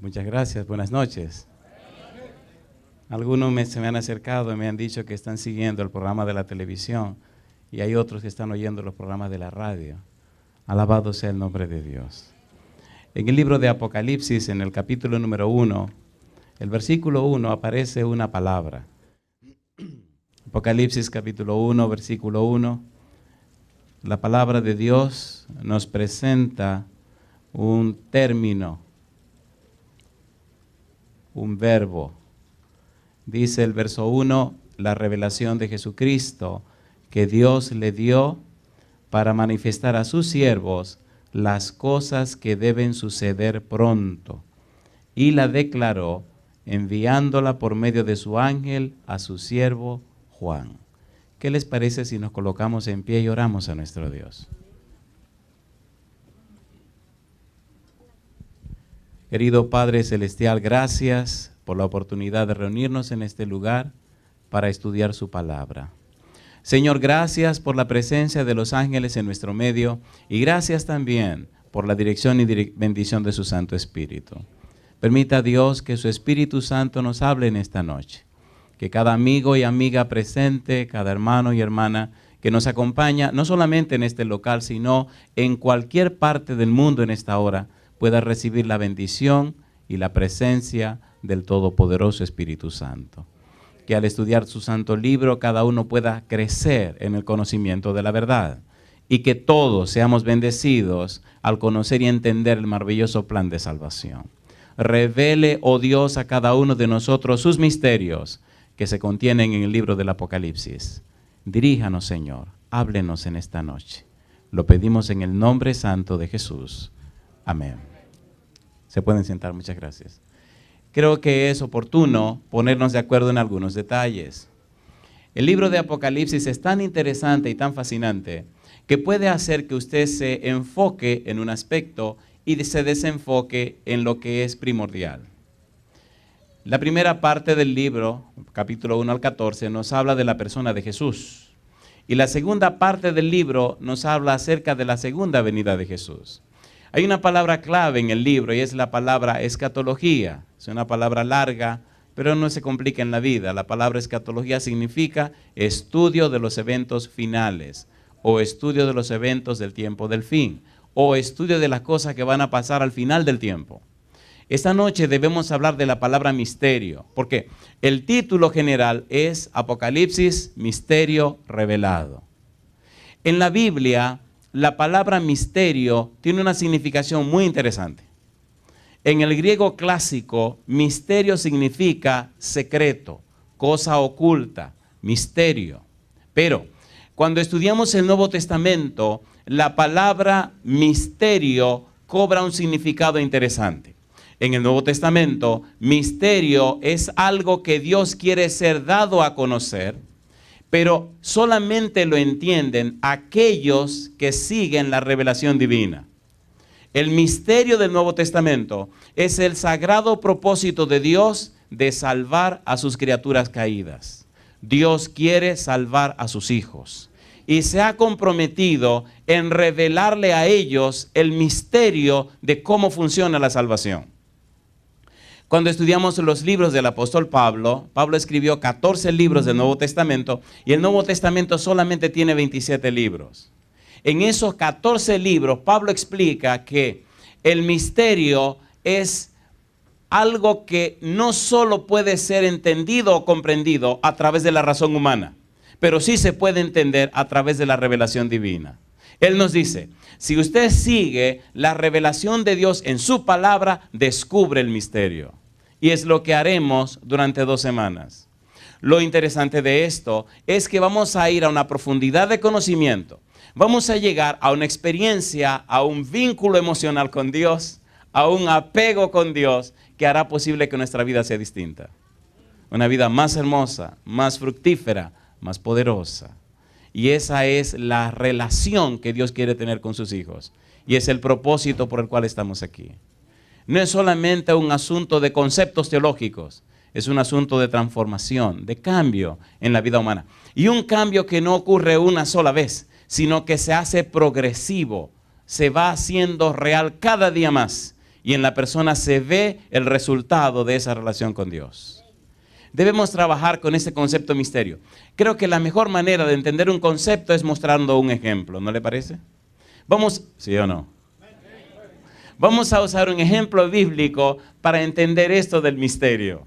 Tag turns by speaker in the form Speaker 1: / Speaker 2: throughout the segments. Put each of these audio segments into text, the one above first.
Speaker 1: Muchas gracias, buenas noches. Algunos se me han acercado y me han dicho que están siguiendo el programa de la televisión y hay otros que están oyendo los programas de la radio. Alabado sea el nombre de Dios. En el libro de Apocalipsis, en el capítulo número 1, el versículo 1, aparece una palabra. Apocalipsis capítulo 1, versículo 1. La palabra de Dios nos presenta un término, un verbo. Dice el verso 1, la revelación de Jesucristo que Dios le dio para manifestar a sus siervos las cosas que deben suceder pronto. Y la declaró enviándola por medio de su ángel a su siervo Juan. ¿Qué les parece si nos colocamos en pie y oramos a nuestro Dios? Querido Padre Celestial, gracias por la oportunidad de reunirnos en este lugar para estudiar su palabra. Señor, gracias por la presencia de los ángeles en nuestro medio y gracias también por la dirección y bendición de su Santo Espíritu. Permita Dios que su Espíritu Santo nos hable en esta noche. Que cada amigo y amiga presente, cada hermano y hermana que nos acompaña, no solamente en este local, sino en cualquier parte del mundo en esta hora, pueda recibir la bendición y la presencia del Todopoderoso Espíritu Santo. Que al estudiar su santo libro, cada uno pueda crecer en el conocimiento de la verdad y que todos seamos bendecidos al conocer y entender el maravilloso plan de salvación. Revele, oh Dios, a cada uno de nosotros sus misterios que se contienen en el libro del Apocalipsis. Diríjanos, Señor, háblenos en esta noche. Lo pedimos en el nombre santo de Jesús. Amén. Se pueden sentar, muchas gracias. Creo que es oportuno ponernos de acuerdo en algunos detalles. El libro de Apocalipsis es tan interesante y tan fascinante que puede hacer que usted se enfoque en un aspecto y se desenfoque en lo que es primordial. La primera parte del libro, capítulo 1 al 14, nos habla de la persona de Jesús. Y la segunda parte del libro nos habla acerca de la segunda venida de Jesús. Hay una palabra clave en el libro y es la palabra escatología. Es una palabra larga, pero no se complica en la vida. La palabra escatología significa estudio de los eventos finales, o estudio de los eventos del tiempo del fin, o estudio de las cosas que van a pasar al final del tiempo. Esta noche debemos hablar de la palabra misterio, porque el título general es Apocalipsis, misterio revelado. En la Biblia, la palabra misterio tiene una significación muy interesante. En el griego clásico, misterio significa secreto, cosa oculta, misterio. Pero cuando estudiamos el Nuevo Testamento, la palabra misterio cobra un significado interesante. En el Nuevo Testamento, misterio es algo que Dios quiere ser dado a conocer, pero solamente lo entienden aquellos que siguen la revelación divina. El misterio del Nuevo Testamento es el sagrado propósito de Dios de salvar a sus criaturas caídas. Dios quiere salvar a sus hijos y se ha comprometido en revelarle a ellos el misterio de cómo funciona la salvación. Cuando estudiamos los libros del apóstol Pablo, Pablo escribió 14 libros del Nuevo Testamento y el Nuevo Testamento solamente tiene 27 libros. En esos 14 libros, Pablo explica que el misterio es algo que no solo puede ser entendido o comprendido a través de la razón humana, pero sí se puede entender a través de la revelación divina. Él nos dice, si usted sigue la revelación de Dios en su palabra, descubre el misterio. Y es lo que haremos durante 2 semanas. Lo interesante de esto es que vamos a ir a una profundidad de conocimiento. Vamos a llegar a una experiencia, a un vínculo emocional con Dios, a un apego con Dios que hará posible que nuestra vida sea distinta. Una vida más hermosa, más fructífera, más poderosa. Y esa es la relación que Dios quiere tener con sus hijos. Y es el propósito por el cual estamos aquí. No es solamente un asunto de conceptos teológicos, es un asunto de transformación, de cambio en la vida humana. Y un cambio que no ocurre una sola vez, sino que se hace progresivo, se va haciendo real cada día más. y en la persona se ve el resultado de esa relación con Dios. Debemos trabajar con ese concepto misterio. Creo que la mejor manera de entender un concepto es mostrando un ejemplo, ¿no le parece? Vamos, ¿sí o no? Vamos a usar un ejemplo bíblico para entender esto del misterio.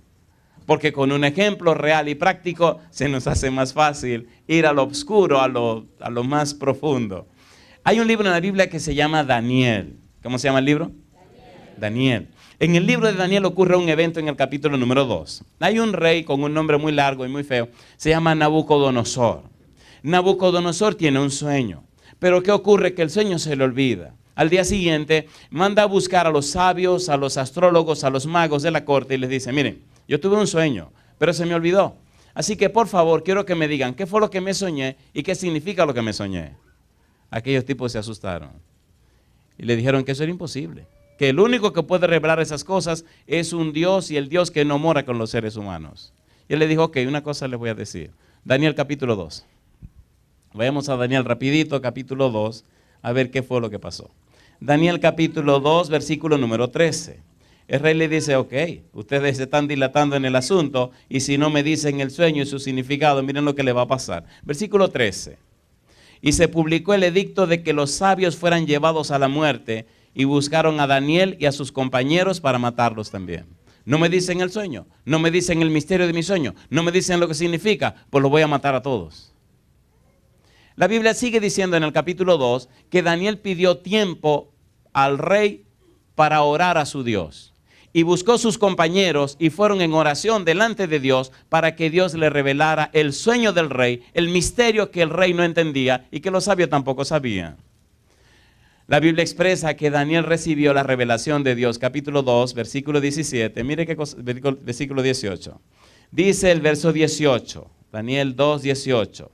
Speaker 1: Porque con un ejemplo real y práctico se nos hace más fácil ir a lo oscuro, a lo más profundo. Hay un libro en la Biblia que se llama Daniel. ¿Cómo se llama el libro? Daniel. En el libro de Daniel ocurre un evento en el capítulo número 2. Hay un rey con un nombre muy largo y muy feo. Se llama Nabucodonosor. Nabucodonosor tiene un sueño. Pero ¿qué ocurre? Que el sueño se le olvida. Al día siguiente manda a buscar a los sabios, a los astrólogos, a los magos de la corte y les dice, miren, yo tuve un sueño, pero se me olvidó. Así que por favor quiero que me digan qué fue lo que me soñé y qué significa lo que me soñé. Aquellos tipos se asustaron y le dijeron que eso era imposible. Que el único que puede revelar esas cosas es un Dios y el Dios que no mora con los seres humanos. Y él le dijo, ok, una cosa les voy a decir. Daniel capítulo 2. Vayamos a Daniel rapidito, capítulo 2, a ver qué fue lo que pasó. Daniel capítulo 2, versículo número 13. El rey le dice, ok, ustedes se están dilatando en el asunto y si no me dicen el sueño y su significado, miren lo que le va a pasar. Versículo 13. Y se publicó el edicto de que los sabios fueran llevados a la muerte y buscaron a Daniel y a sus compañeros para matarlos también. No me dicen el sueño, no me dicen el misterio de mi sueño, no me dicen lo que significa, pues los voy a matar a todos. La Biblia sigue diciendo en el capítulo 2 que Daniel pidió tiempo al rey para orar a su Dios. Y buscó sus compañeros y fueron en oración delante de Dios para que Dios le revelara el sueño del rey, el misterio que el rey no entendía y que los sabios tampoco sabían. La Biblia expresa que Daniel recibió la revelación de Dios, capítulo 2, versículo 17. Mire qué cosa, versículo 18. Dice el verso 18, Daniel 2, 18.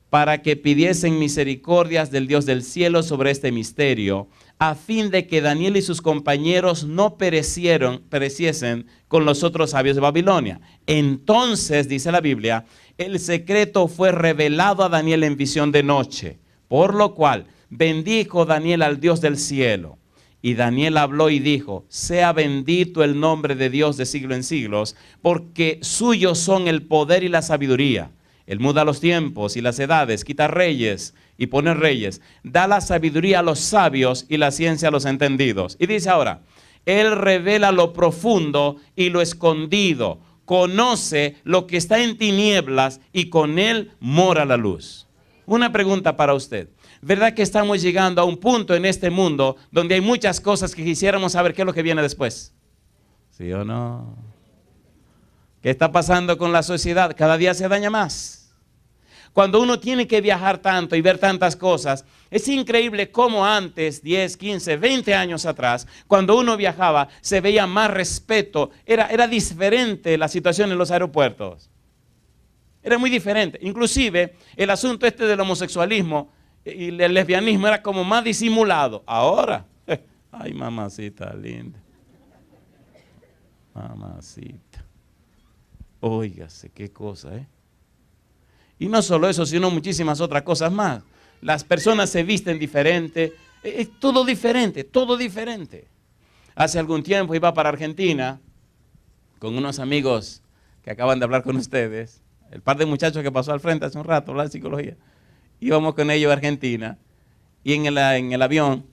Speaker 1: Para que pidiesen misericordias del Dios del cielo sobre este misterio, a fin de que Daniel y sus compañeros no pereciesen con los otros sabios de Babilonia. Entonces, dice la Biblia, el secreto fue revelado a Daniel en visión de noche, por lo cual bendijo Daniel al Dios del cielo. Y Daniel habló y dijo, sea bendito el nombre de Dios de siglo en siglos, porque suyos son el poder y la sabiduría. Él muda los tiempos y las edades, quita reyes y pone reyes. Da la sabiduría a los sabios y la ciencia a los entendidos. Y dice ahora, Él revela lo profundo y lo escondido. Conoce lo que está en tinieblas y con Él mora la luz. Una pregunta para usted. ¿Verdad que estamos llegando a un punto en este mundo donde hay muchas cosas que quisiéramos saber qué es lo que viene después? ¿Sí o no? ¿Qué está pasando con la sociedad? Cada día se daña más. Cuando uno tiene que viajar tanto y ver tantas cosas, es increíble cómo antes, 10, 15, 20 años atrás, cuando uno viajaba, se veía más respeto. Era diferente la situación en los aeropuertos. Era muy diferente. Inclusive, el asunto este del homosexualismo y el lesbianismo era como más disimulado. Ahora, ay, mamacita linda. Mamacita. Óigase, qué cosa, ¿eh? Y no solo eso, sino muchísimas otras cosas más. Las personas se visten diferente, es todo diferente, todo diferente. Hace algún tiempo iba para Argentina con unos amigos que acaban de hablar con ustedes. El par de muchachos que pasó al frente hace un rato, hablar de psicología. Íbamos con ellos a Argentina y en el avión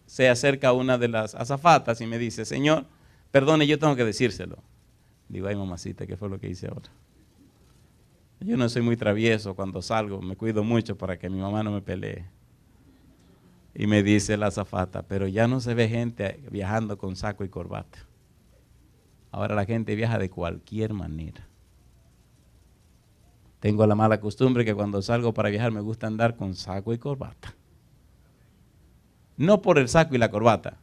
Speaker 1: se acerca una de las azafatas y me dice, señor, perdone, yo tengo que decírselo. Digo, ay mamacita, ¿qué fue lo que hice ahora? Yo no soy muy travieso cuando salgo, me cuido mucho para que mi mamá no me pelee. Y me dice la azafata, pero ya no se ve gente viajando con saco y corbata. Ahora la gente viaja de cualquier manera. Tengo la mala costumbre que cuando salgo para viajar me gusta andar con saco y corbata. No por el saco y la corbata,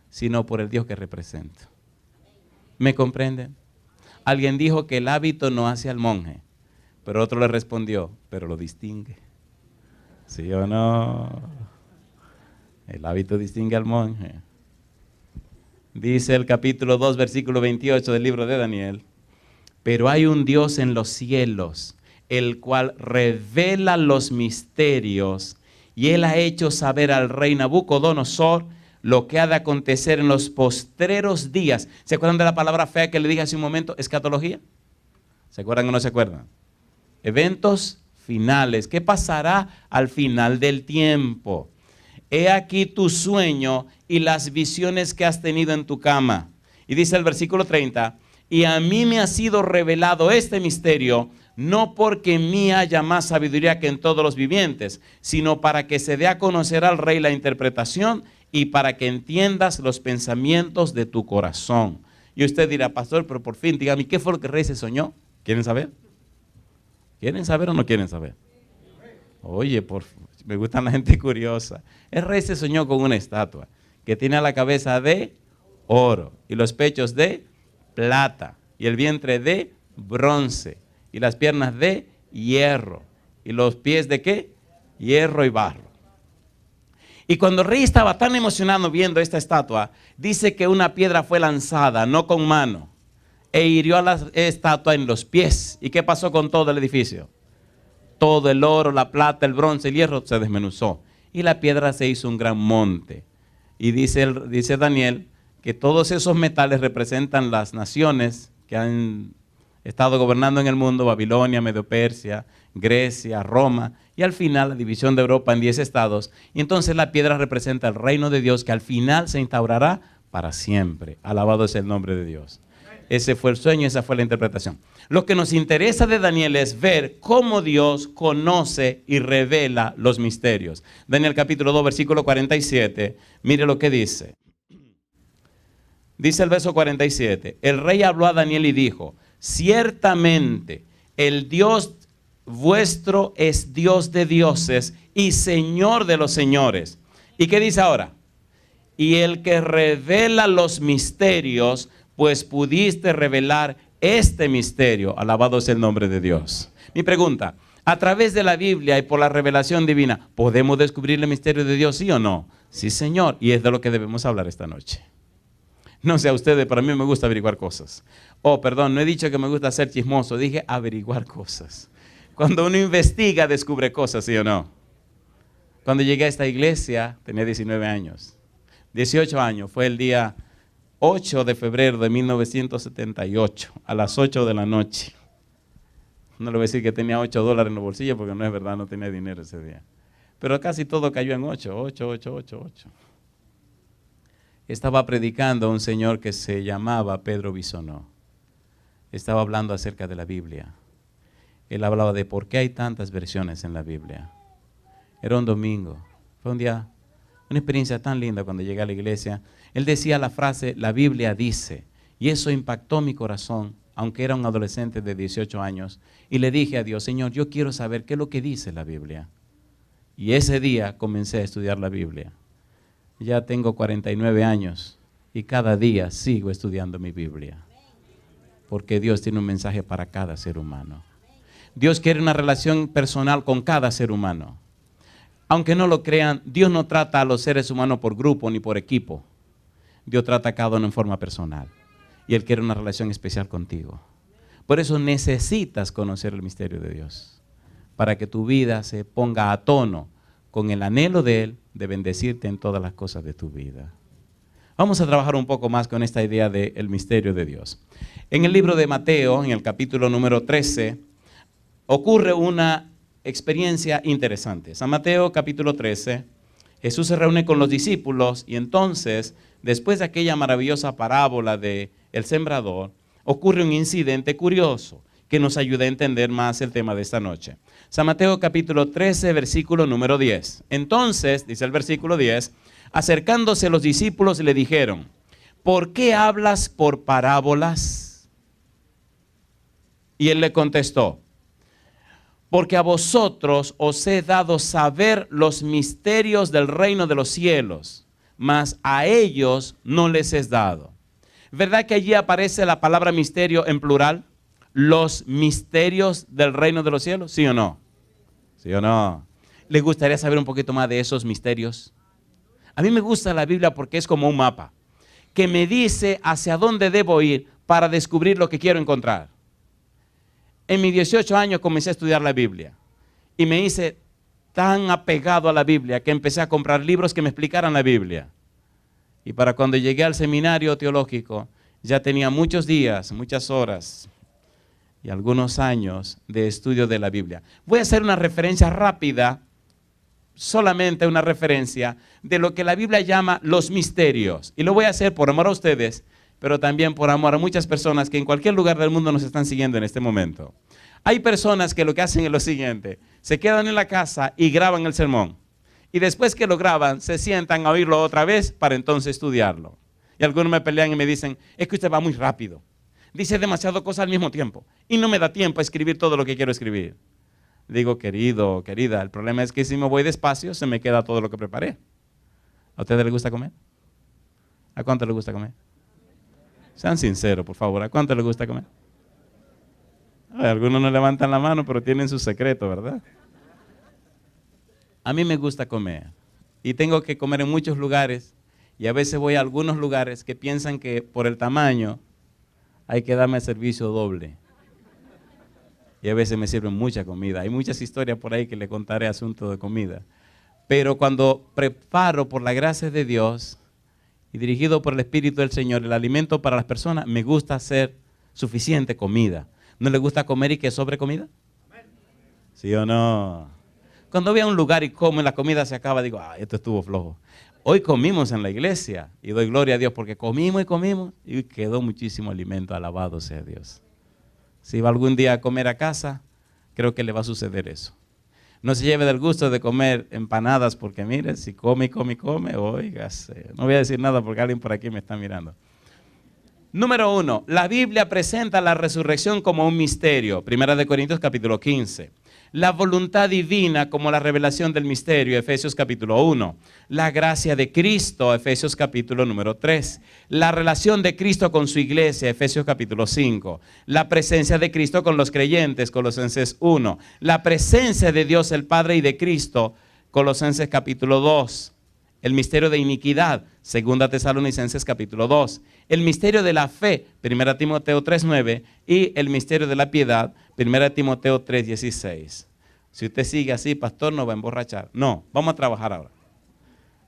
Speaker 1: sino por el Dios que represento. ¿Me comprenden? Alguien dijo que el hábito no hace al monje. Pero otro le respondió, pero lo distingue. ¿Sí o no? El hábito distingue al monje. Dice el capítulo 2, versículo 28 del libro de Daniel. Pero hay un Dios en los cielos, el cual revela los misterios, y Él ha hecho saber al rey Nabucodonosor lo que ha de acontecer en los postreros días. ¿Se acuerdan de la palabra fea que le dije hace un momento? Escatología. ¿Se acuerdan o no se acuerdan? Eventos finales. ¿Qué pasará al final del tiempo? He aquí tu sueño y las visiones que has tenido en tu cama. Y dice el versículo 30, y a mí me ha sido revelado este misterio, no porque en mí haya más sabiduría que en todos los vivientes, sino para que se dé a conocer al rey la interpretación y para que entiendas los pensamientos de tu corazón. Y usted dirá, pastor, pero por fin, dígame, ¿qué fue lo que el rey se soñó? ¿Quieren saber? ¿Quieren saber o no quieren saber? Oye, me gusta la gente curiosa. El rey se soñó con una estatua que tiene la cabeza de oro y los pechos de plata y el vientre de bronce y las piernas de hierro y los pies de ¿qué? Hierro y barro. Y cuando el rey estaba tan emocionado viendo esta estatua, dice que una piedra fue lanzada, no con mano, e hirió a la estatua en los pies. ¿Y qué pasó con todo el edificio? Todo el oro, la plata, el bronce, el hierro se desmenuzó. Y la piedra se hizo un gran monte. Y dice Daniel que todos esos metales representan las naciones que han estado gobernando en el mundo: Babilonia, Medo-Persia, Grecia, Roma, y al final la división de Europa en 10 estados. Y entonces la piedra representa el reino de Dios que al final se instaurará para siempre. Alabado es el nombre de Dios. Ese fue el sueño, esa fue la interpretación. Lo que nos interesa de Daniel es ver cómo Dios conoce y revela los misterios. Daniel capítulo 2, versículo 47, mire lo que dice. Dice el verso 47, el rey habló a Daniel y dijo, ciertamente el Dios vuestro es Dios de dioses y Señor de los señores. ¿Y qué dice ahora? Y el que revela los misterios, pues pudiste revelar este misterio. Alabado es el nombre de Dios. Mi pregunta, a través de la Biblia y por la revelación divina, ¿podemos descubrir el misterio de Dios, sí o no? Sí, Señor, y es de lo que debemos hablar esta noche. No sé a ustedes, pero a mí me gusta averiguar cosas. Oh, perdón, no he dicho que me gusta ser chismoso, dije averiguar cosas. Cuando uno investiga, descubre cosas, ¿sí o no? Cuando llegué a esta iglesia, tenía 19 años. 18 años, fue el día 8 de febrero de 1978, a las 8 de la noche. No le voy a decir que tenía $8 en los bolsillos, porque no es verdad, no tenía dinero ese día. Pero casi todo cayó en 8. Estaba predicando a un señor que se llamaba Pedro Bisonó. Estaba hablando acerca de la Biblia. Él hablaba de por qué hay tantas versiones en la Biblia. Era un domingo. Fue un día, una experiencia tan linda cuando llegué a la iglesia. Él decía la frase, la Biblia dice, y eso impactó mi corazón, aunque era un adolescente de 18 años. Y le dije a Dios, Señor, yo quiero saber qué es lo que dice la Biblia. Y ese día comencé a estudiar la Biblia. Ya tengo 49 años y cada día sigo estudiando mi Biblia. Porque Dios tiene un mensaje para cada ser humano. Dios quiere una relación personal con cada ser humano. Aunque no lo crean, Dios no trata a los seres humanos por grupo ni por equipo. Dios trata a cada uno en forma personal. Y Él quiere una relación especial contigo. Por eso necesitas conocer el misterio de Dios. Para que tu vida se ponga a tono con el anhelo de Él de bendecirte en todas las cosas de tu vida. Vamos a trabajar un poco más con esta idea del misterio de Dios. En el libro de Mateo, en el capítulo número 13, ocurre una experiencia interesante. San Mateo capítulo 13, Jesús se reúne con los discípulos y entonces, después de aquella maravillosa parábola de el sembrador, ocurre un incidente curioso que nos ayuda a entender más el tema de esta noche. San Mateo capítulo 13, versículo número 10. Entonces, dice el versículo 10, acercándose los discípulos le dijeron, ¿por qué hablas por parábolas? Y él le contestó, porque a vosotros os he dado saber los misterios del reino de los cielos, mas a ellos no les es dado. ¿Verdad que allí aparece la palabra misterio en plural? Los misterios del reino de los cielos, ¿sí o no? ¿Sí o no? ¿Les gustaría saber un poquito más de esos misterios? A mí me gusta la Biblia porque es como un mapa que me dice hacia dónde debo ir para descubrir lo que quiero encontrar. En mis 18 años comencé a estudiar la Biblia y me hice tan apegado a la Biblia que empecé a comprar libros que me explicaran la Biblia. Y para cuando llegué al seminario teológico, ya tenía muchos días, muchas horas y algunos años de estudio de la Biblia. Voy a hacer una referencia rápida, solamente una referencia de lo que la Biblia llama los misterios. Y lo voy a hacer por amor a ustedes, pero también por amor a muchas personas que en cualquier lugar del mundo nos están siguiendo en este momento. Hay personas que lo que hacen es lo siguiente: se quedan en la casa y graban el sermón. Y después que lo graban, se sientan a oírlo otra vez para entonces estudiarlo. Y algunos me pelean y me dicen: es que usted va muy rápido. Dice demasiado cosas al mismo tiempo. Y no me da tiempo a escribir todo lo que quiero escribir. Digo, querido, querida, el problema es que si me voy despacio, se me queda todo lo que preparé. ¿A ustedes les gusta comer? ¿A cuánto les gusta comer? Sean sinceros, por favor. ¿A cuánto les gusta comer? Ay, algunos no levantan la mano, pero tienen su secreto, ¿verdad? A mí me gusta comer. Y tengo que comer en muchos lugares. Y a veces voy a algunos lugares que piensan que por el tamaño hay que darme el servicio doble. Y a veces me sirven mucha comida. Hay muchas historias por ahí que le contaré asunto de comida. Pero cuando preparo por la gracia de Dios y dirigido por el Espíritu del Señor el alimento para las personas, me gusta hacer suficiente comida. ¿No le gusta comer y que sobre comida? ¿Sí o no? Cuando voy a un lugar y como y la comida se acaba, digo, esto estuvo flojo. Hoy comimos en la iglesia y doy gloria a Dios porque comimos y quedó muchísimo alimento. Alabado sea Dios. Si va algún día a comer a casa, creo que le va a suceder eso. No se lleve del gusto de comer empanadas porque mire, si come, óigase. No voy a decir nada porque alguien por aquí me está mirando. Número 1, la Biblia presenta la resurrección como un misterio. 1 Corintios capítulo 15. La voluntad divina como la revelación del misterio, Efesios capítulo 1. La gracia de Cristo, Efesios capítulo número 3. La relación de Cristo con su iglesia, Efesios capítulo 5. La presencia de Cristo con los creyentes, Colosenses 1. La presencia de Dios el Padre y de Cristo, Colosenses capítulo 2. El misterio de iniquidad, 2 Tesalonicenses capítulo 2. El misterio de la fe, 1 Timoteo 3:9. Y el misterio de la piedad, 1 Timoteo 3:16. Si usted sigue así, pastor, no va a emborrachar. No, vamos a trabajar ahora.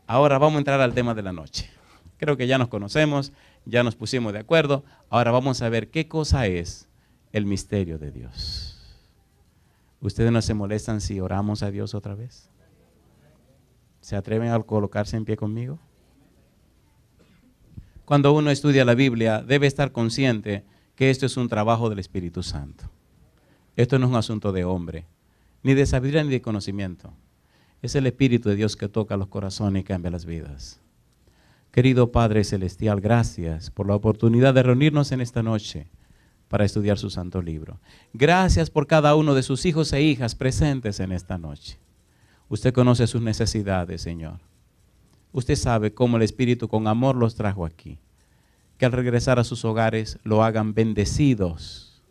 Speaker 1: Ahora vamos a entrar al tema de la noche. Creo que ya nos conocemos, ya nos pusimos de acuerdo. Ahora vamos a ver qué cosa es el misterio de Dios. ¿Ustedes no se molestan si oramos a Dios otra vez? ¿Se atreven a colocarse en pie conmigo? Cuando uno estudia la Biblia, debe estar consciente que esto es un trabajo del Espíritu Santo. Esto no es un asunto de hombre, ni de sabiduría ni de conocimiento. Es el Espíritu de Dios que toca los corazones y cambia las vidas. Querido Padre Celestial, gracias por la oportunidad de reunirnos en esta noche para estudiar su santo libro. Gracias por cada uno de sus hijos e hijas presentes en esta noche. Usted conoce sus necesidades, Señor. Usted sabe cómo el Espíritu con amor los trajo aquí. Que al regresar a sus hogares lo hagan bendecidos,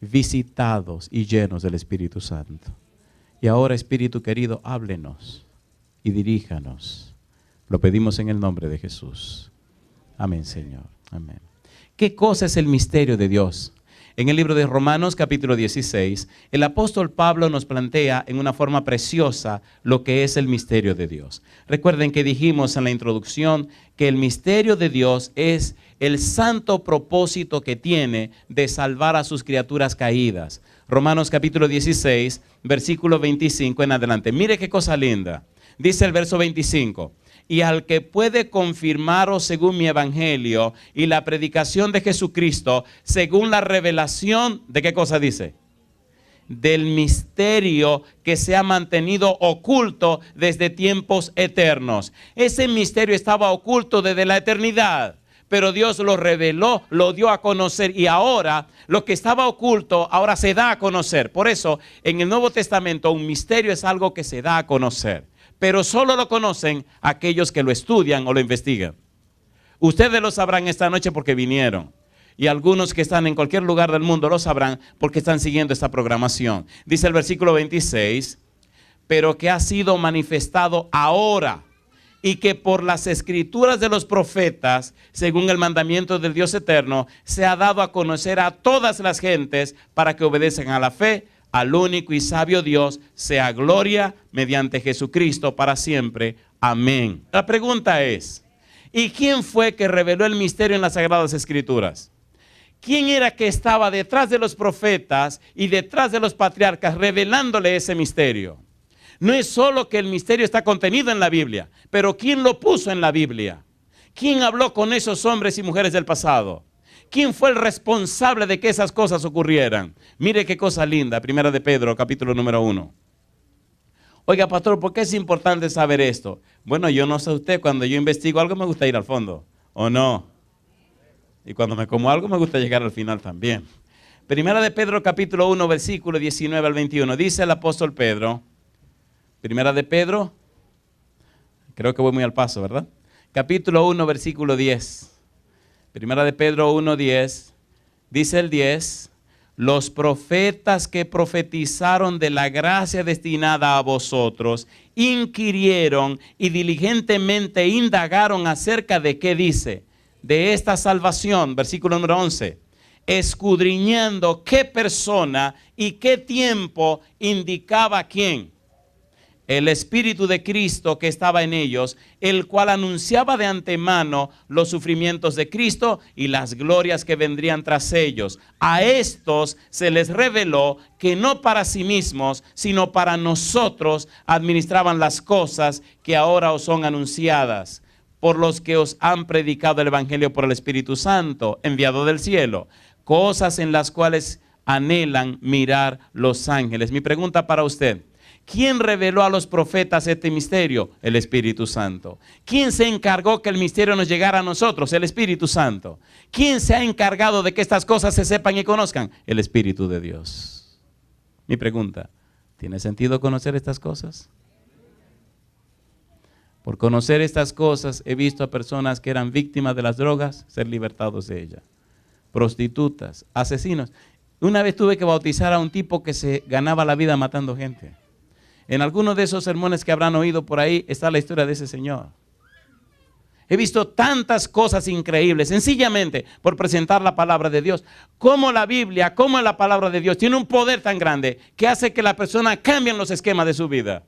Speaker 1: visitados y llenos del Espíritu Santo. Y ahora, Espíritu querido, háblenos y diríjanos. Lo pedimos en el nombre de Jesús. Amén, Señor. Amén. ¿Qué cosa es el misterio de Dios? En el libro de Romanos capítulo 16, el apóstol Pablo nos plantea en una forma preciosa lo que es el misterio de Dios. Recuerden que dijimos en la introducción que el misterio de Dios es el santo propósito que tiene de salvar a sus criaturas caídas. Romanos capítulo 16, versículo 25 en adelante. Mire qué cosa linda. Dice el verso 25. Y al que puede confirmaros según mi evangelio y la predicación de Jesucristo, según la revelación, ¿de qué cosa dice? Del misterio que se ha mantenido oculto desde tiempos eternos. Ese misterio estaba oculto desde la eternidad, pero Dios lo reveló, lo dio a conocer y ahora lo que estaba oculto ahora se da a conocer. Por eso en el Nuevo Testamento un misterio es algo que se da a conocer. Pero solo lo conocen aquellos que lo estudian o lo investigan. Ustedes lo sabrán esta noche porque vinieron. Y algunos que están en cualquier lugar del mundo lo sabrán porque están siguiendo esta programación. Dice el versículo 26, pero que ha sido manifestado ahora y que por las escrituras de los profetas, según el mandamiento del Dios eterno, se ha dado a conocer a todas las gentes para que obedezcan a la fe. Al único y sabio Dios sea gloria mediante Jesucristo para siempre. Amén. La pregunta es, ¿Y quién fue que reveló el misterio en las Sagradas Escrituras? ¿Quién era que estaba detrás de los profetas y detrás de los patriarcas revelándole ese misterio? No es solo que el misterio está contenido en la Biblia, pero ¿quién lo puso en la Biblia? ¿Quién habló con esos hombres y mujeres del pasado? ¿Quién fue el responsable de que esas cosas ocurrieran? Mire qué cosa linda, Primera de Pedro, capítulo número 1. Oiga, pastor, ¿por qué es importante saber esto? Bueno, yo no sé usted, cuando yo investigo algo me gusta ir al fondo, ¿o no? Y cuando me como algo me gusta llegar al final también. Primera de Pedro, capítulo 1, versículo 19 al 21. Dice el apóstol Pedro, Primera de Pedro, creo que voy muy al paso, ¿verdad? Capítulo 1, versículo 10. Primera de Pedro 1, 10. Dice el 10, los profetas que profetizaron de la gracia destinada a vosotros, inquirieron y diligentemente indagaron acerca de qué dice, de esta salvación, versículo número 11, escudriñando qué persona y qué tiempo indicaba quién. El Espíritu de Cristo que estaba en ellos, el cual anunciaba de antemano los sufrimientos de Cristo y las glorias que vendrían tras ellos. A estos se les reveló que no para sí mismos, sino para nosotros administraban las cosas que ahora os son anunciadas, por los que os han predicado el Evangelio por el Espíritu Santo, enviado del cielo, cosas en las cuales anhelan mirar los ángeles. Mi pregunta para usted: ¿quién reveló a los profetas este misterio? El Espíritu Santo. ¿Quién se encargó que el misterio nos llegara a nosotros? El Espíritu Santo. ¿Quién se ha encargado de que estas cosas se sepan y conozcan? El Espíritu de Dios. Mi pregunta: ¿tiene sentido conocer estas cosas? Por conocer estas cosas he visto a personas que eran víctimas de las drogas ser libertados de ellas. Prostitutas, asesinos. Una vez tuve que bautizar a un tipo que se ganaba la vida matando gente. En algunos de esos sermones que habrán oído por ahí está la historia de ese señor. He visto tantas cosas increíbles, sencillamente por presentar la palabra de Dios. Como la Biblia, como la palabra de Dios tiene un poder tan grande que hace que la persona cambie los esquemas de su vida.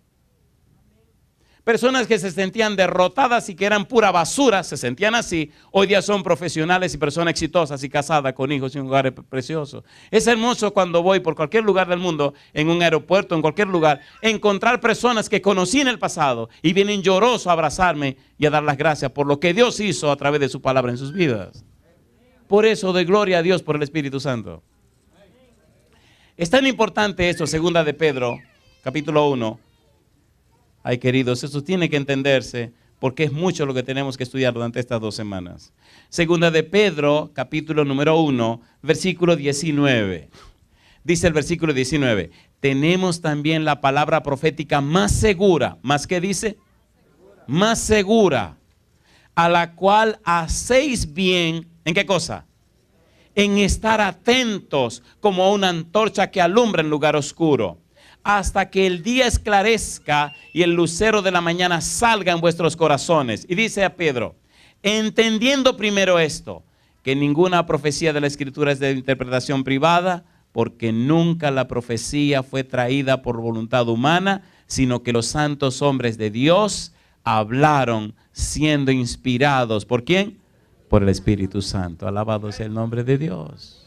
Speaker 1: Personas que se sentían derrotadas y que eran pura basura, se sentían así, hoy día son profesionales y personas exitosas y casadas con hijos y un hogar precioso. Es hermoso cuando voy por cualquier lugar del mundo, en un aeropuerto, en cualquier lugar, encontrar personas que conocí en el pasado y vienen llorosos a abrazarme y a dar las gracias por lo que Dios hizo a través de su palabra en sus vidas. Por eso doy gloria a Dios por el Espíritu Santo. Es tan importante esto, segunda de Pedro, capítulo 1. Ay, queridos, eso tiene que entenderse porque es mucho lo que tenemos que estudiar durante estas 2 semanas. Segunda de Pedro, capítulo número 1, versículo 19. Dice el versículo 19, tenemos también la palabra profética más segura. ¿Más qué dice? Más segura, a la cual hacéis bien, ¿en qué cosa? En estar atentos como a una antorcha que alumbra en lugar oscuro, hasta que el día esclarezca y el lucero de la mañana salga en vuestros corazones. Y dice a Pedro, entendiendo primero esto, que ninguna profecía de la Escritura es de interpretación privada, porque nunca la profecía fue traída por voluntad humana, sino que los santos hombres de Dios hablaron siendo inspirados. ¿Por quién? Por el Espíritu Santo. Alabado sea el nombre de Dios.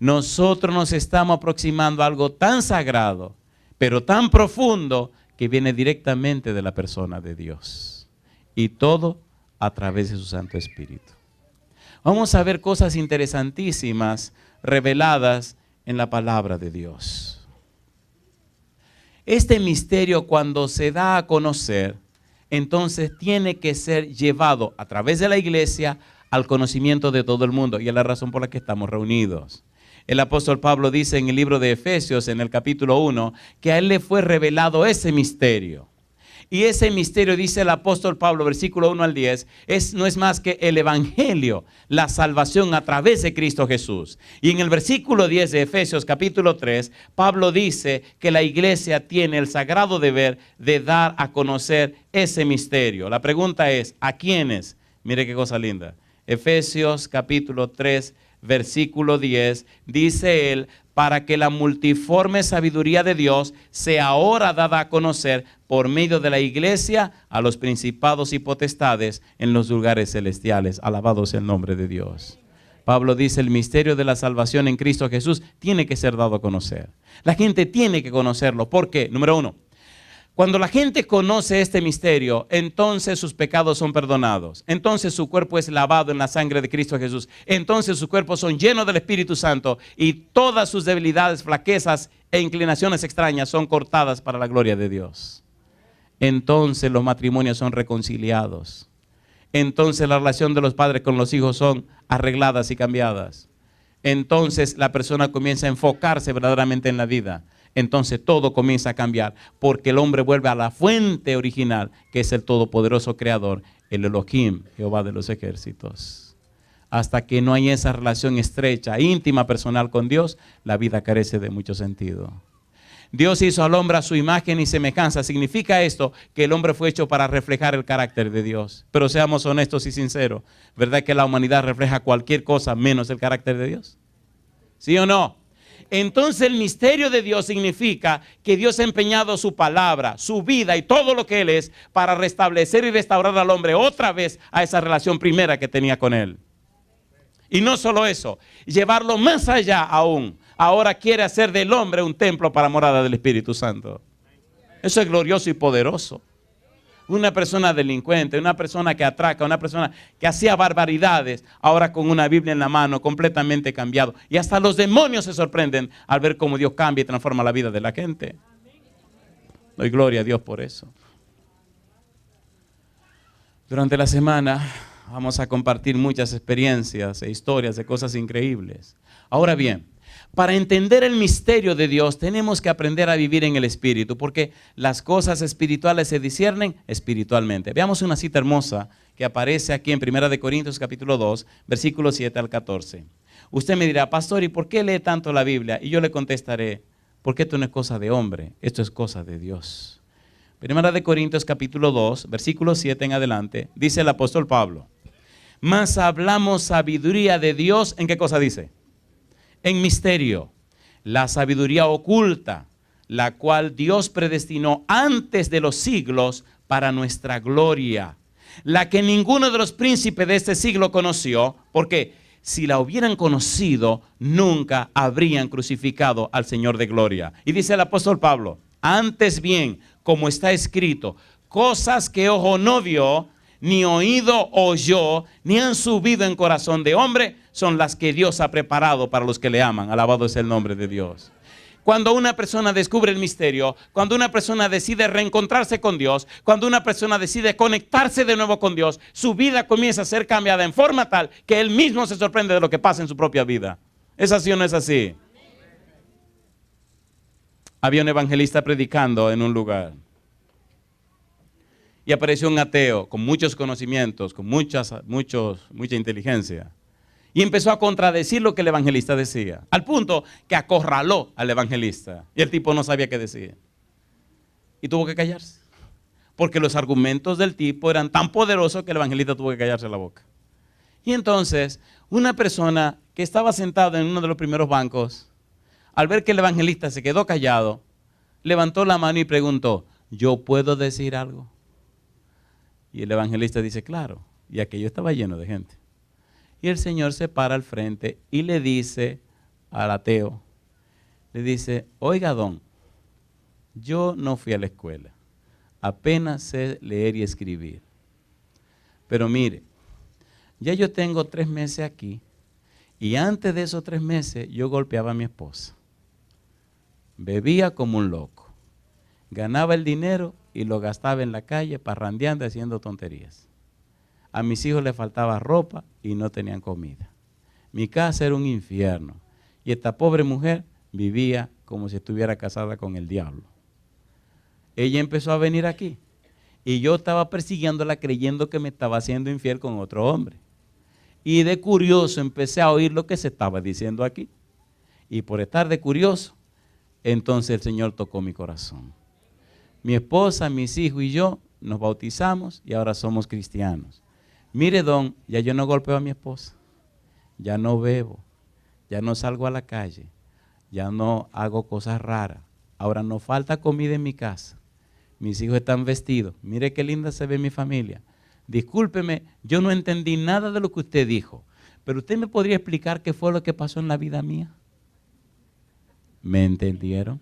Speaker 1: Nosotros nos estamos aproximando a algo tan sagrado, pero tan profundo, que viene directamente de la persona de Dios. Y todo a través de su Santo Espíritu. Vamos a ver cosas interesantísimas reveladas en la palabra de Dios. Este misterio, cuando se da a conocer, entonces tiene que ser llevado a través de la iglesia al conocimiento de todo el mundo. Y es la razón por la que estamos reunidos. El apóstol Pablo dice en el libro de Efesios, en el capítulo 1, que a él le fue revelado ese misterio. Y ese misterio, dice el apóstol Pablo, versículo 1 al 10, no es más que el evangelio, la salvación a través de Cristo Jesús. Y en el versículo 10 de Efesios capítulo 3, Pablo dice que la iglesia tiene el sagrado deber de dar a conocer ese misterio. La pregunta es, ¿a quiénes? Mire qué cosa linda. Efesios capítulo 3, versículo 10, dice él, para que la multiforme sabiduría de Dios sea ahora dada a conocer por medio de la iglesia a los principados y potestades en los lugares celestiales. Alabado sea el nombre de Dios. Pablo dice, el misterio de la salvación en Cristo Jesús tiene que ser dado a conocer. La gente tiene que conocerlo. ¿Por qué? Número uno, cuando la gente conoce este misterio, entonces sus pecados son perdonados. Entonces su cuerpo es lavado en la sangre de Cristo Jesús. Entonces sus cuerpos son llenos del Espíritu Santo y todas sus debilidades, flaquezas e inclinaciones extrañas son cortadas para la gloria de Dios. Entonces los matrimonios son reconciliados. Entonces la relación de los padres con los hijos son arregladas y cambiadas. Entonces la persona comienza a enfocarse verdaderamente en la vida. Entonces todo comienza a cambiar porque el hombre vuelve a la fuente original, que es el todopoderoso creador, el Elohim, Jehová de los ejércitos. Hasta que no hay esa relación estrecha, íntima, personal con Dios, la vida carece de mucho sentido. Dios hizo al hombre a su imagen y semejanza. Significa esto que el hombre fue hecho para reflejar el carácter de Dios. Pero seamos honestos y sinceros, ¿verdad que la humanidad refleja cualquier cosa menos el carácter de Dios? ¿Sí o no? Entonces el misterio de Dios significa que Dios ha empeñado su palabra, su vida y todo lo que Él es para restablecer y restaurar al hombre otra vez a esa relación primera que tenía con Él. Y no solo eso, llevarlo más allá aún. Ahora quiere hacer del hombre un templo para morada del Espíritu Santo. Eso es glorioso y poderoso. Una persona delincuente, una persona que atraca, una persona que hacía barbaridades, ahora con una Biblia en la mano, completamente cambiado. Y hasta los demonios se sorprenden al ver cómo Dios cambia y transforma la vida de la gente. Doy gloria a Dios por eso. Durante la semana vamos a compartir muchas experiencias e historias de cosas increíbles. Ahora bien, para entender el misterio de Dios tenemos que aprender a vivir en el Espíritu, porque las cosas espirituales se disciernen espiritualmente. Veamos una cita hermosa que aparece aquí en 1 Corintios capítulo 2, versículos 7 al 14. Usted me dirá, pastor, ¿y por qué lee tanto la Biblia? Y yo le contestaré, porque esto no es cosa de hombre, esto es cosa de Dios. 1 Corintios capítulo 2, versículo 7 en adelante, dice el apóstol Pablo, mas hablamos sabiduría de Dios, ¿en qué cosa dice? En misterio, la sabiduría oculta, la cual Dios predestinó antes de los siglos para nuestra gloria, la que ninguno de los príncipes de este siglo conoció, porque si la hubieran conocido, nunca habrían crucificado al Señor de gloria. Y dice el apóstol Pablo, antes bien, como está escrito, cosas que ojo no vio, ni oído oyó, ni han subido en corazón de hombre, son las que Dios ha preparado para los que le aman. Alabado es el nombre de Dios. Cuando una persona descubre el misterio, cuando una persona decide reencontrarse con Dios, cuando una persona decide conectarse de nuevo con Dios, su vida comienza a ser cambiada en forma tal que él mismo se sorprende de lo que pasa en su propia vida. ¿Es así o no es así? Había un evangelista predicando en un lugar. Y apareció un ateo con muchos conocimientos, con mucha inteligencia. Y empezó a contradecir lo que el evangelista decía. Al punto que acorraló al evangelista. Y el tipo no sabía qué decir. Y tuvo que callarse. Porque los argumentos del tipo eran tan poderosos que el evangelista tuvo que callarse la boca. Y entonces, una persona que estaba sentada en uno de los primeros bancos, al ver que el evangelista se quedó callado, levantó la mano y preguntó, ¿yo puedo decir algo? Y el evangelista dice, claro. Y aquello estaba lleno de gente. Y el Señor se para al frente y le dice al ateo, le dice, oiga don, yo no fui a la escuela, apenas sé leer y escribir. Pero mire, ya yo tengo 3 meses aquí y antes de esos 3 meses yo golpeaba a mi esposa. Bebía como un loco, ganaba el dinero y lo gastaba en la calle parrandeando, haciendo tonterías. A mis hijos les faltaba ropa y no tenían comida. Mi casa era un infierno y esta pobre mujer vivía como si estuviera casada con el diablo. Ella empezó a venir aquí y yo estaba persiguiéndola creyendo que me estaba haciendo infiel con otro hombre. Y de curioso empecé a oír lo que se estaba diciendo aquí. Y por estar de curioso, entonces el Señor tocó mi corazón. Mi esposa, mis hijos y yo nos bautizamos y ahora somos cristianos. Mire, don, ya yo no golpeo a mi esposa, ya no bebo, ya no salgo a la calle, ya no hago cosas raras. Ahora no falta comida en mi casa. Mis hijos están vestidos. Mire qué linda se ve mi familia. Discúlpeme, yo no entendí nada de lo que usted dijo, pero usted me podría explicar qué fue lo que pasó en la vida mía. ¿Me entendieron?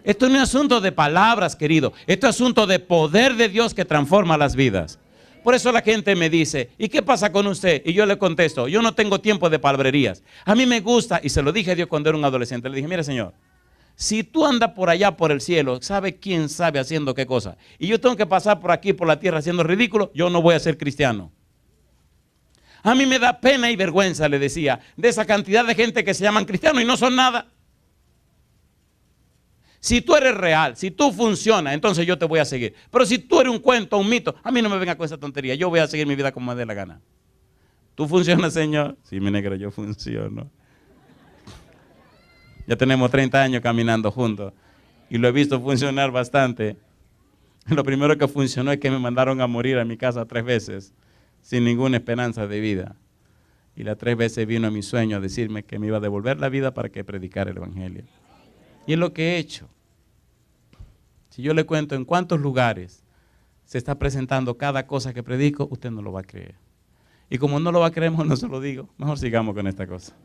Speaker 1: Esto no es asunto de palabras, querido. Esto es asunto de poder de Dios que transforma las vidas. Por eso la gente me dice, ¿y qué pasa con usted? Y yo le contesto, yo no tengo tiempo de palabrerías. A mí me gusta, y se lo dije a Dios cuando era un adolescente. Le dije, mire, Señor, si tú andas por allá por el cielo, ¿sabe quién sabe haciendo qué cosa? Y yo tengo que pasar por aquí, por la tierra, haciendo ridículo, yo no voy a ser cristiano. A mí me da pena y vergüenza, le decía, de esa cantidad de gente que se llaman cristianos y no son nada. Si tú eres real, si tú funcionas, entonces yo te voy a seguir. Pero si tú eres un cuento, un mito, a mí no me venga con esa tontería. Yo voy a seguir mi vida como me dé la gana. ¿Tú funcionas, Señor? Sí, mi negro, yo funciono. Ya tenemos 30 años caminando juntos y lo he visto funcionar bastante. Lo primero que funcionó es que me mandaron a morir a mi casa 3 veces sin ninguna esperanza de vida. Y las 3 veces vino a mi sueño a decirme que me iba a devolver la vida para que predicara el evangelio. Y es lo que he hecho. Si yo le cuento en cuántos lugares se está presentando cada cosa que predico, usted no lo va a creer. Y como no lo va a creer, mejor no se lo digo. Mejor sigamos con esta cosa.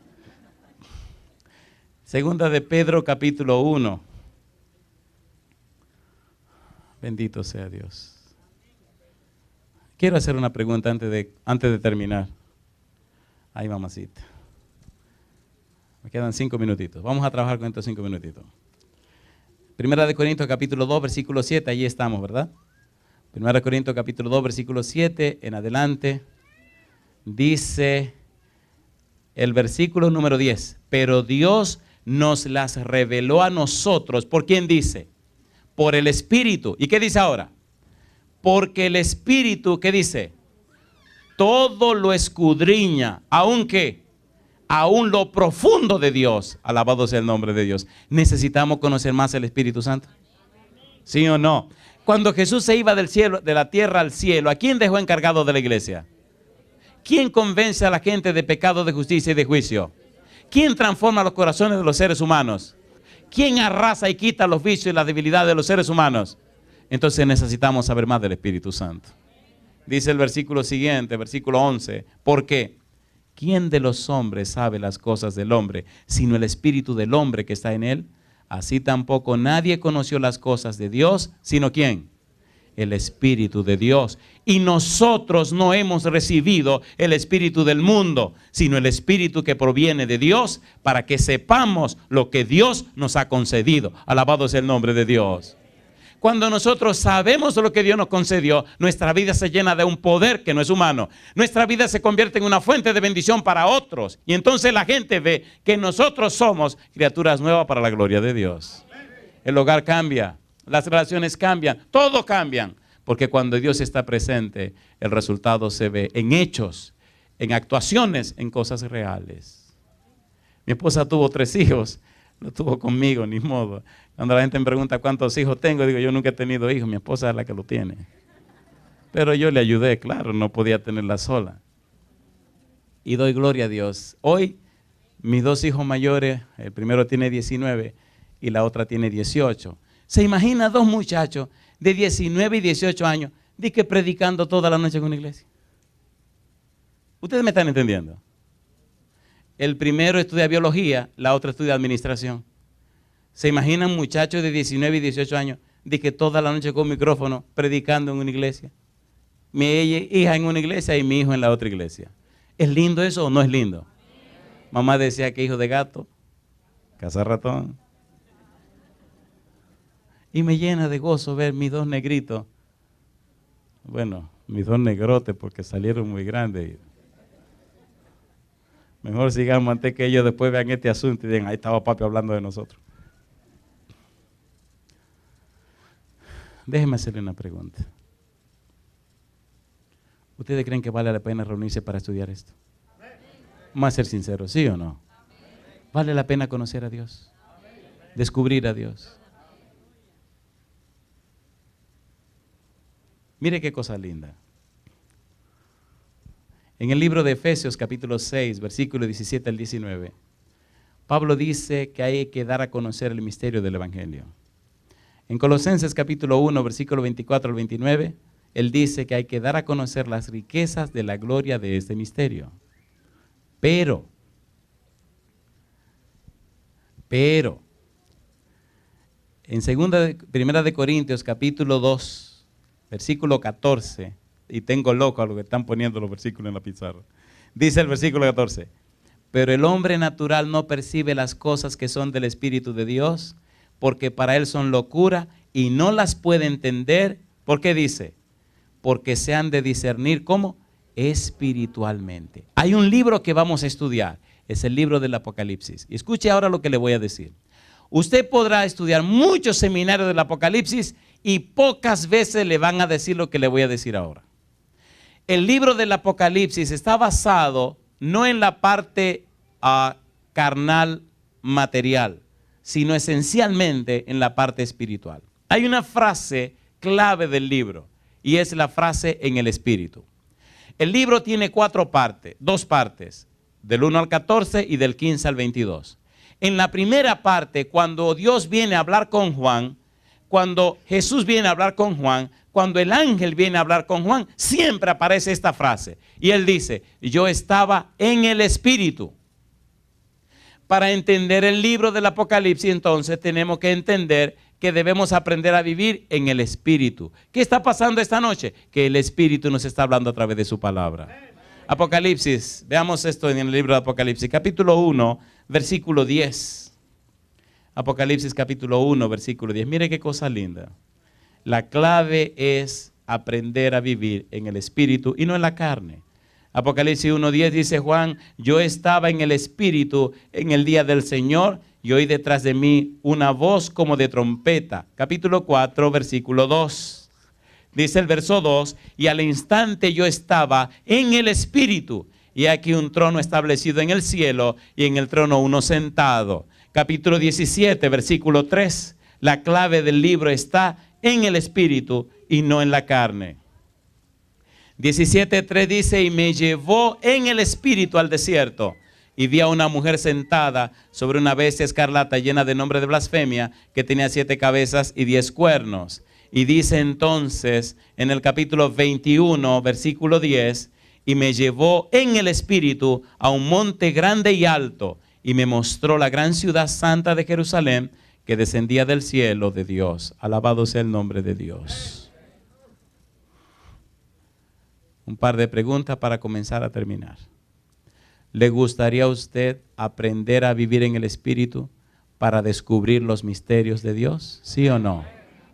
Speaker 1: Segunda de Pedro, capítulo 1. Bendito sea Dios. Quiero hacer una pregunta antes de terminar. Ay, mamacita. Me quedan 5 minutitos. Vamos a trabajar con estos 5 minutitos. Primera de Corintios, capítulo 2, versículo 7. Allí estamos, ¿verdad? Primera de Corintios, capítulo 2, versículo 7. En adelante. Dice el versículo número 10. Pero Dios nos las reveló a nosotros. ¿Por quién dice? Por el Espíritu. ¿Y qué dice ahora? Porque el Espíritu, ¿qué dice? Todo lo escudriña, aunque aún lo profundo de Dios. Alabado sea el nombre de Dios. ¿Necesitamos conocer más el Espíritu Santo? ¿Sí o no? Cuando Jesús se iba del cielo, de la tierra al cielo, ¿a quién dejó encargado de la iglesia? ¿Quién convence a la gente de pecado, de justicia y de juicio? ¿Quién transforma los corazones de los seres humanos? ¿Quién arrasa y quita los vicios y las debilidades de los seres humanos? Entonces necesitamos saber más del Espíritu Santo. Dice el versículo siguiente, versículo 11. ¿Por qué? ¿Quién de los hombres sabe las cosas del hombre, sino el espíritu del hombre que está en él? Así tampoco nadie conoció las cosas de Dios, sino ¿quién? El Espíritu de Dios. Y nosotros no hemos recibido el espíritu del mundo, sino el Espíritu que proviene de Dios, para que sepamos lo que Dios nos ha concedido. Alabado sea el nombre de Dios. Cuando nosotros sabemos lo que Dios nos concedió, nuestra vida se llena de un poder que no es humano. Nuestra vida se convierte en una fuente de bendición para otros. Y entonces la gente ve que nosotros somos criaturas nuevas para la gloria de Dios. El hogar cambia, las relaciones cambian, todo cambian. Porque cuando Dios está presente, el resultado se ve en hechos, en actuaciones, en cosas reales. Mi esposa tuvo 3 hijos. No tuvo conmigo, ni modo. Cuando la gente me pregunta cuántos hijos tengo, digo, yo nunca he tenido hijos, mi esposa es la que lo tiene. Pero yo le ayudé, claro, no podía tenerla sola. Y doy gloria a Dios. Hoy, mis 2 hijos mayores, el primero tiene 19 y la otra tiene 18. ¿Se imagina 2 muchachos de 19 y 18 años, de que predicando toda la noche en una iglesia? ¿Ustedes me están entendiendo? El primero estudia biología, la otra estudia administración. ¿Se imaginan muchachos de 19 y 18 años de que toda la noche con micrófono predicando en una iglesia? Mi hija en una iglesia y mi hijo en la otra iglesia. ¿Es lindo eso o no es lindo? Mamá decía que hijo de gato, casa ratón. Y me llena de gozo ver mis 2 negritos. Bueno, mis 2 negrotes porque salieron muy grandes. Mejor sigamos antes que ellos después vean este asunto y digan, ahí estaba papi hablando de nosotros. Déjeme hacerle una pregunta. ¿Ustedes creen que vale la pena reunirse para estudiar esto? Vamos a ser sinceros, ¿sí o no? ¿Vale la pena conocer a Dios? Descubrir a Dios. Mire qué cosa linda. En el libro de Efesios, capítulo 6, versículo 17 al 19, Pablo dice que hay que dar a conocer el misterio del Evangelio. En Colosenses capítulo 1, versículo 24 al 29, él dice que hay que dar a conocer las riquezas de la gloria de este misterio. Pero, en Primera de Corintios capítulo 2, versículo 14, y tengo loco a lo que están poniendo los versículos en la pizarra, dice el versículo 14, pero el hombre natural no percibe las cosas que son del Espíritu de Dios, porque para él son locura y no las puede entender. ¿Por qué dice? Porque se han de discernir, ¿cómo? Espiritualmente. Hay un libro que vamos a estudiar, es el libro del Apocalipsis. Y escuche ahora lo que le voy a decir. Usted podrá estudiar muchos seminarios del Apocalipsis y pocas veces le van a decir lo que le voy a decir ahora. El libro del Apocalipsis está basado no en la parte carnal material, sino esencialmente en la parte espiritual. Hay una frase clave del libro y es la frase en el espíritu. El libro tiene dos partes, del 1 al 14 y del 15 al 22. En la primera parte, cuando Dios viene a hablar con Juan, cuando Jesús viene a hablar con Juan, cuando el ángel viene a hablar con Juan, siempre aparece esta frase. Y él dice, yo estaba en el espíritu. Para entender el libro del Apocalipsis, entonces tenemos que entender que debemos aprender a vivir en el Espíritu. ¿Qué está pasando esta noche? Que el Espíritu nos está hablando a través de su palabra. Apocalipsis, veamos esto en el libro de Apocalipsis, capítulo 1, versículo 10. Apocalipsis capítulo 1, versículo 10. Mire qué cosa linda. La clave es aprender a vivir en el Espíritu y no en la carne. Apocalipsis 1:10 dice Juan, yo estaba en el Espíritu en el día del Señor y oí detrás de mí una voz como de trompeta. Capítulo 4, versículo 2. Dice el verso 2, y al instante yo estaba en el Espíritu, y aquí un trono establecido en el cielo, y en el trono uno sentado. Capítulo 17, versículo 3, la clave del libro está en el Espíritu y no en la carne. 17:3 dice, y me llevó en el Espíritu al desierto, y vi a una mujer sentada sobre una bestia escarlata llena de nombre de blasfemia, que tenía 7 cabezas y 10 cuernos. Y dice entonces en el capítulo 21, versículo 10, y me llevó en el Espíritu a un monte grande y alto, y me mostró la gran ciudad santa de Jerusalén, que descendía del cielo de Dios. Alabado sea el nombre de Dios. Un par de preguntas para comenzar a terminar. ¿Le gustaría a usted aprender a vivir en el Espíritu para descubrir los misterios de Dios? ¿Sí o no?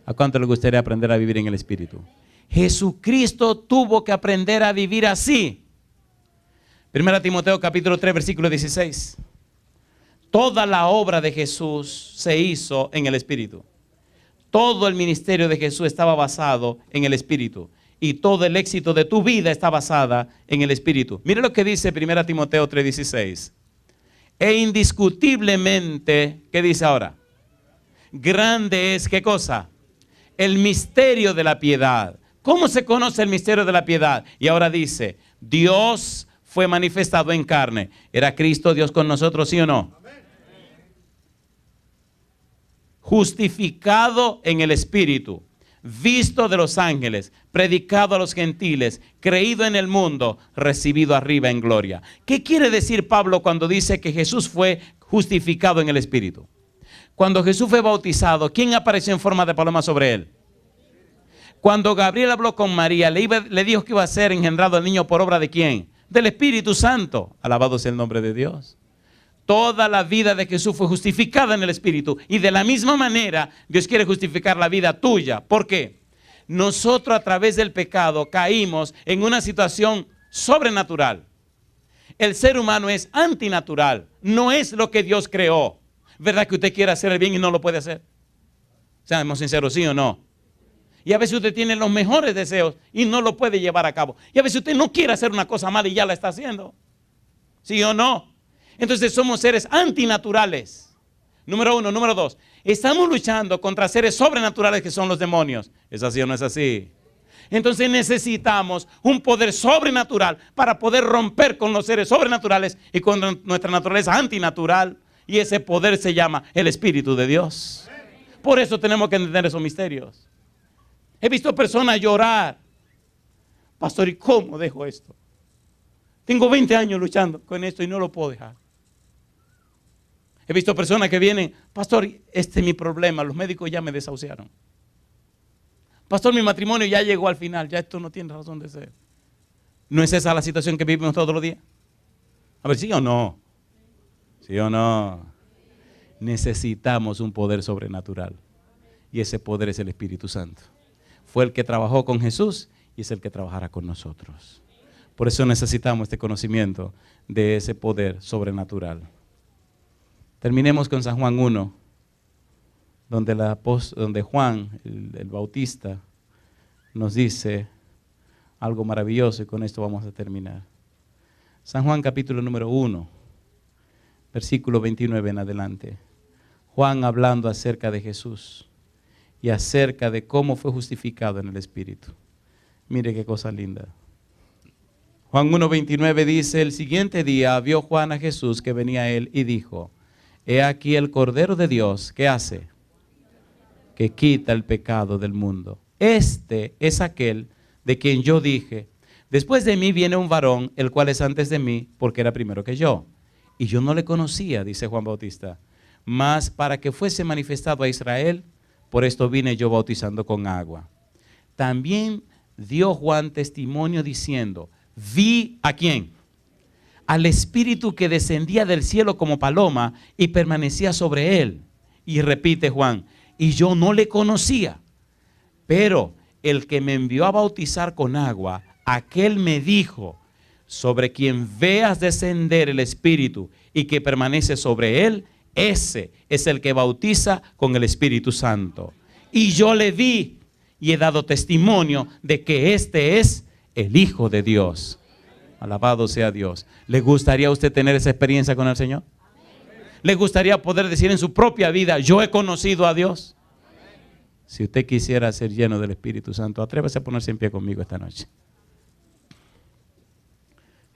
Speaker 1: ¿A cuánto le gustaría aprender a vivir en el Espíritu? Jesucristo tuvo que aprender a vivir así. 1 Timoteo capítulo 3, versículo 16. Toda la obra de Jesús se hizo en el Espíritu. Todo el ministerio de Jesús estaba basado en el Espíritu. Y todo el éxito de tu vida está basada en el Espíritu. Mire lo que dice 1 Timoteo 3:16. E indiscutiblemente, ¿qué dice ahora? Grande es, ¿qué cosa? El misterio de la piedad. ¿Cómo se conoce el misterio de la piedad? Y ahora dice, Dios fue manifestado en carne. ¿Era Cristo Dios con nosotros, sí o no? Justificado en el Espíritu, visto de los ángeles, predicado a los gentiles, creído en el mundo, recibido arriba en gloria. ¿Qué quiere decir Pablo cuando dice que Jesús fue justificado en el Espíritu? Cuando Jesús fue bautizado, ¿quién apareció en forma de paloma sobre él? Cuando Gabriel habló con María, le dijo que iba a ser engendrado el niño por obra de ¿quién? Del Espíritu Santo. Alabado sea el nombre de Dios. Toda la vida de Jesús fue justificada en el Espíritu. Y de la misma manera, Dios quiere justificar la vida tuya. ¿Por qué? Nosotros a través del pecado caímos en una situación sobrenatural. El ser humano es antinatural. No es lo que Dios creó. ¿Verdad que usted quiere hacer el bien y no lo puede hacer? Seamos sinceros, ¿sí o no? Y a veces usted tiene los mejores deseos y no lo puede llevar a cabo. Y a veces usted no quiere hacer una cosa mala y ya la está haciendo. ¿Sí o no? Entonces somos seres antinaturales. Número 1. Número 2. Estamos luchando contra seres sobrenaturales que son los demonios. ¿Es así o no es así? Entonces necesitamos un poder sobrenatural para poder romper con los seres sobrenaturales y con nuestra naturaleza antinatural. Y ese poder se llama el Espíritu de Dios. Por eso tenemos que entender esos misterios. He visto personas llorar. Pastor, ¿y cómo dejo esto? Tengo 20 años luchando con esto y no lo puedo dejar. He visto personas que vienen, pastor, este es mi problema, los médicos ya me desahuciaron. Pastor, mi matrimonio ya llegó al final, ya esto no tiene razón de ser. ¿No es esa la situación que vivimos todos los días? A ver, ¿sí o no? ¿Sí o no? Necesitamos un poder sobrenatural. Y ese poder es el Espíritu Santo. Fue el que trabajó con Jesús y es el que trabajará con nosotros. Por eso necesitamos este conocimiento de ese poder sobrenatural. Terminemos con San Juan 1, donde Juan, el Bautista, nos dice algo maravilloso y con esto vamos a terminar. San Juan capítulo número 1, versículo 29 en adelante. Juan hablando acerca de Jesús y acerca de cómo fue justificado en el Espíritu. Mire qué cosa linda. Juan 1:29 dice, el siguiente día vio Juan a Jesús que venía a él y dijo, he aquí el Cordero de Dios, ¿qué hace? Que quita el pecado del mundo. Este es aquel de quien yo dije, después de mí viene un varón, el cual es antes de mí, porque era primero que yo. Y yo no le conocía, dice Juan Bautista, mas para que fuese manifestado a Israel, por esto vine yo bautizando con agua. También dio Juan testimonio diciendo, vi ¿a quién? Al Espíritu que descendía del cielo como paloma y permanecía sobre él. Y repite Juan, y yo no le conocía, pero el que me envió a bautizar con agua, aquel me dijo, sobre quien veas descender el Espíritu y que permanece sobre él, ese es el que bautiza con el Espíritu Santo. Y yo le vi y he dado testimonio de que este es el Hijo de Dios. Alabado sea Dios. ¿Le gustaría a usted tener esa experiencia con el Señor? ¿Le gustaría poder decir en su propia vida, yo he conocido a Dios? Si usted quisiera ser lleno del Espíritu Santo, atrévase a ponerse en pie conmigo esta noche.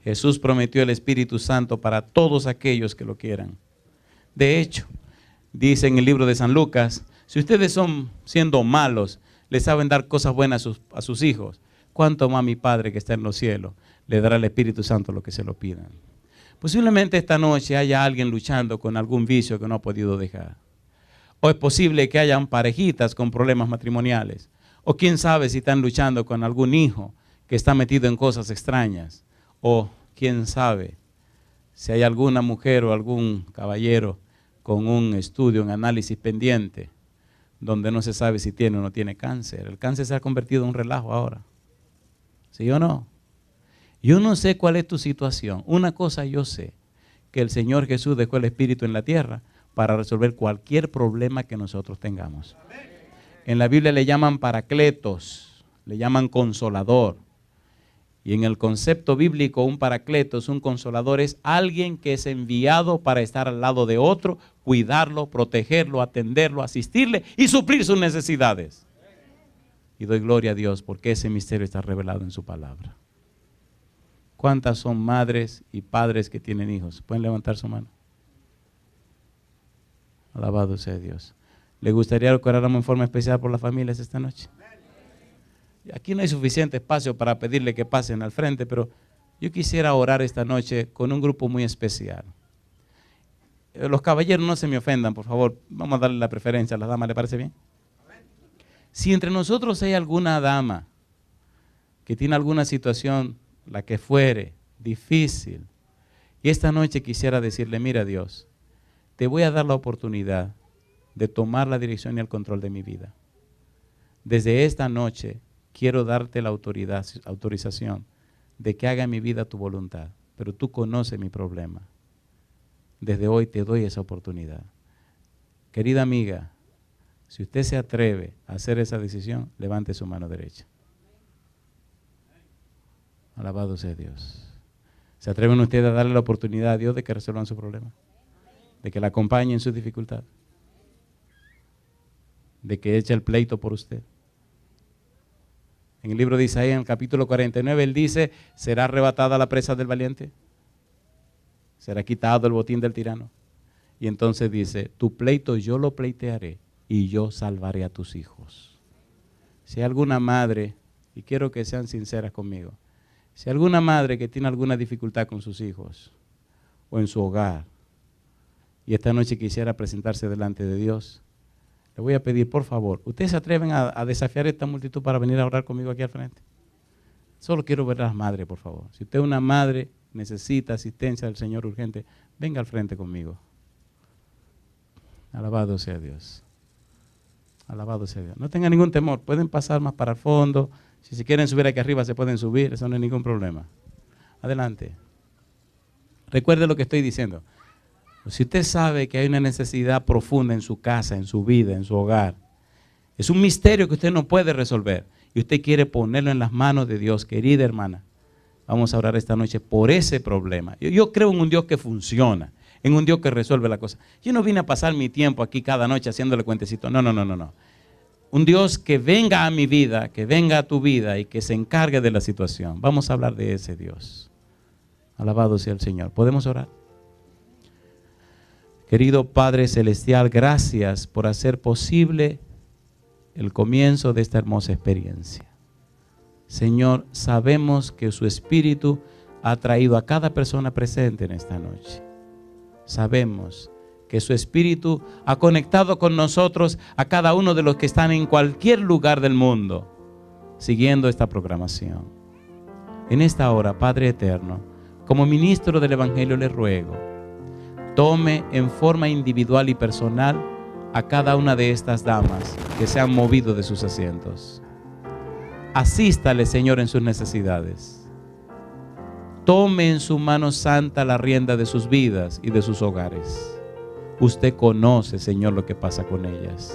Speaker 1: Jesús prometió el Espíritu Santo para todos aquellos que lo quieran. De hecho, dice en el libro de San Lucas, si ustedes son siendo malos, le saben dar cosas buenas a sus hijos, ¿cuánto más mi Padre que está en los cielos le dará el Espíritu Santo lo que se lo pidan? Posiblemente esta noche haya alguien luchando con algún vicio que no ha podido dejar. O es posible que hayan parejitas con problemas matrimoniales. O quién sabe si están luchando con algún hijo que está metido en cosas extrañas. O quién sabe si hay alguna mujer o algún caballero con un estudio, un análisis pendiente, donde no se sabe si tiene o no tiene cáncer. El cáncer se ha convertido en un relajo ahora. ¿Sí o no? Yo no sé cuál es tu situación. Una cosa yo sé, que el Señor Jesús dejó el Espíritu en la tierra para resolver cualquier problema que nosotros tengamos. En la Biblia le llaman paracletos, le llaman consolador. Y en el concepto bíblico, un paracletos, un consolador, es alguien que es enviado para estar al lado de otro, cuidarlo, protegerlo, atenderlo, asistirle y suplir sus necesidades. Y doy gloria a Dios porque ese misterio está revelado en su palabra. ¿Cuántas son madres y padres que tienen hijos? ¿Pueden levantar su mano? Alabado sea Dios. ¿Le gustaría que oráramos en forma especial por las familias esta noche? Aquí no hay suficiente espacio para pedirle que pasen al frente, pero yo quisiera orar esta noche con un grupo muy especial. Los caballeros no se me ofendan, por favor. Vamos a darle la preferencia a las damas, ¿le parece bien? Si entre nosotros hay alguna dama que tiene alguna situación, la que fuere, difícil, y esta noche quisiera decirle, mira Dios, te voy a dar la oportunidad de tomar la dirección y el control de mi vida. Desde esta noche quiero darte la autorización de que haga en mi vida tu voluntad, pero tú conoces mi problema. Desde hoy te doy esa oportunidad. Querida amiga, si usted se atreve a hacer esa decisión, levante su mano derecha. Alabado sea Dios. ¿Se atreven ustedes a darle la oportunidad a Dios de que resuelvan su problema? De que la acompañe en su dificultad. De que eche el pleito por usted. En el libro de Isaías, en el capítulo 49, él dice, ¿será arrebatada la presa del valiente? ¿Será quitado el botín del tirano? Y entonces dice, tu pleito yo lo pleitearé y yo salvaré a tus hijos. Si hay alguna madre, y quiero que sean sinceras conmigo, si hay alguna madre que tiene alguna dificultad con sus hijos o en su hogar, y esta noche quisiera presentarse delante de Dios, le voy a pedir, por favor, ¿ustedes se atreven a desafiar a esta multitud para venir a orar conmigo aquí al frente? Solo quiero ver a las madres, por favor. Si usted es una madre, necesita asistencia del Señor urgente, venga al frente conmigo. Alabado sea Dios. Alabado sea Dios. No tenga ningún temor, pueden pasar más para el fondo. Si se quieren subir aquí arriba, se pueden subir, eso no es ningún problema. Adelante. Recuerde lo que estoy diciendo. Si usted sabe que hay una necesidad profunda en su casa, en su vida, en su hogar, es un misterio que usted no puede resolver y usted quiere ponerlo en las manos de Dios, querida hermana, vamos a orar esta noche por ese problema. Yo creo en un Dios que funciona, en un Dios que resuelve la cosa. Yo no vine a pasar mi tiempo aquí cada noche haciéndole cuentecito. No. Un Dios que venga a mi vida, que venga a tu vida y que se encargue de la situación. Vamos a hablar de ese Dios. Alabado sea el Señor. ¿Podemos orar? Querido Padre Celestial, gracias por hacer posible el comienzo de esta hermosa experiencia. Señor, sabemos que su Espíritu ha traído a cada persona presente en esta noche. Sabemos que su Espíritu ha conectado con nosotros a cada uno de los que están en cualquier lugar del mundo, siguiendo esta programación. En esta hora, Padre Eterno, como ministro del Evangelio le ruego, tome en forma individual y personal a cada una de estas damas que se han movido de sus asientos. Asístale, Señor, en sus necesidades. Tome en su mano santa la rienda de sus vidas y de sus hogares. Usted conoce, Señor, lo que pasa con ellas.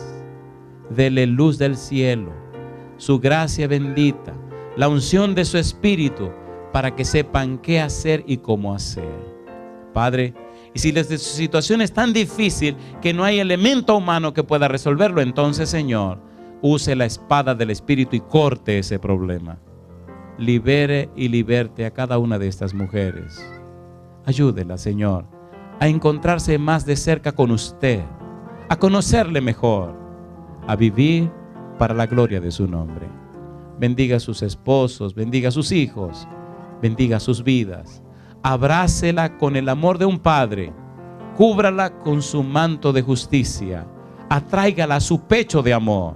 Speaker 1: Dele luz del cielo, su gracia bendita, la unción de su Espíritu, para que sepan qué hacer y cómo hacer. Padre, y si desde su situación es tan difícil que no hay elemento humano que pueda resolverlo, entonces, Señor, use la espada del Espíritu y corte ese problema. Libere y liberte a cada una de estas mujeres. Ayúdela, Señor, a encontrarse más de cerca con usted, a conocerle mejor, a vivir para la gloria de su nombre. Bendiga a sus esposos, bendiga a sus hijos, bendiga sus vidas. Abrácela con el amor de un padre, cúbrala con su manto de justicia, atráigala a su pecho de amor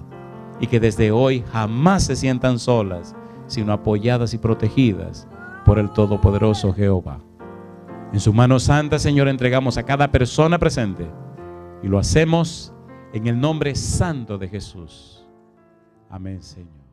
Speaker 1: y que desde hoy jamás se sientan solas, sino apoyadas y protegidas por el Todopoderoso Jehová. En su mano santa, Señor, entregamos a cada persona presente y lo hacemos en el nombre santo de Jesús. Amén, Señor.